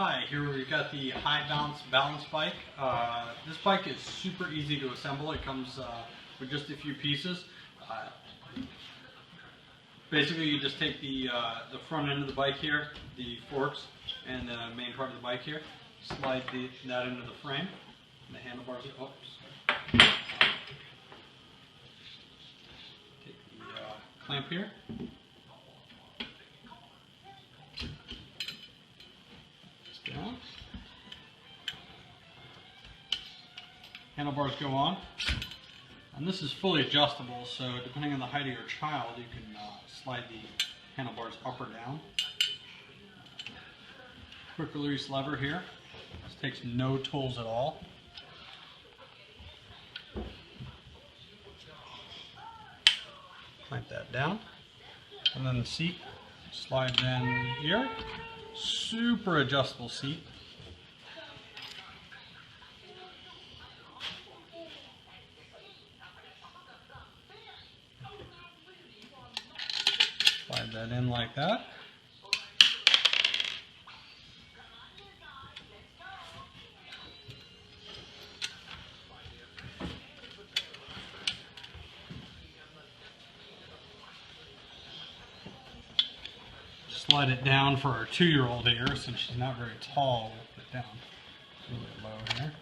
Hi, here we've got the High Bounce balance bike. This bike is super easy to assemble. It comes with just a few pieces. Basically, you just take the front end of the bike here, the forks, and the main part of the bike here. Slide that into the frame, and the handlebars. Oops. Take the clamp here. Down. Handlebars go on, and this is fully adjustable, so depending on the height of your child, you can slide the handlebars up or down. Quick release lever here. This takes no tools at all. Clamp that down, and then the seat slides in here. Super adjustable seat. Slide that in like that. Slide it down for our 2-year-old here, since she's not very tall. We'll put it down a little bit low here.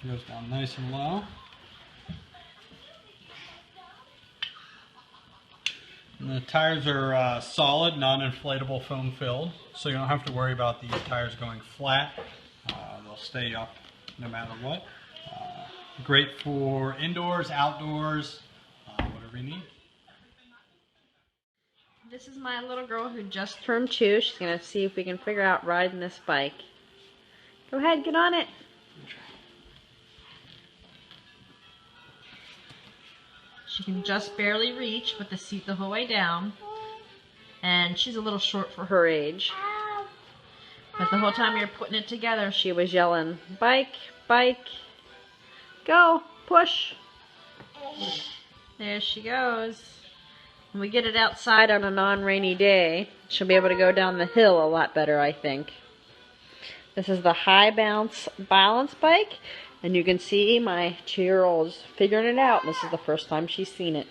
Goes down nice and low. And the tires are solid, non-inflatable, foam filled, so you don't have to worry about the tires going flat. They'll stay up no matter what. Great for indoors, outdoors, whatever you need. This is my little girl who just turned 2. She's going to see if we can figure out riding this bike. Go ahead, get on it. She can just barely reach with the seat the whole way down. And she's a little short for her age. But the whole time you're putting it together, she was yelling, "Bike, bike, go, push." There she goes. When we get it outside on a non-rainy day, she'll be able to go down the hill a lot better, I think. This is the High Bounce balance bike, and you can see my 2-year-old's figuring it out. This is the first time she's seen it.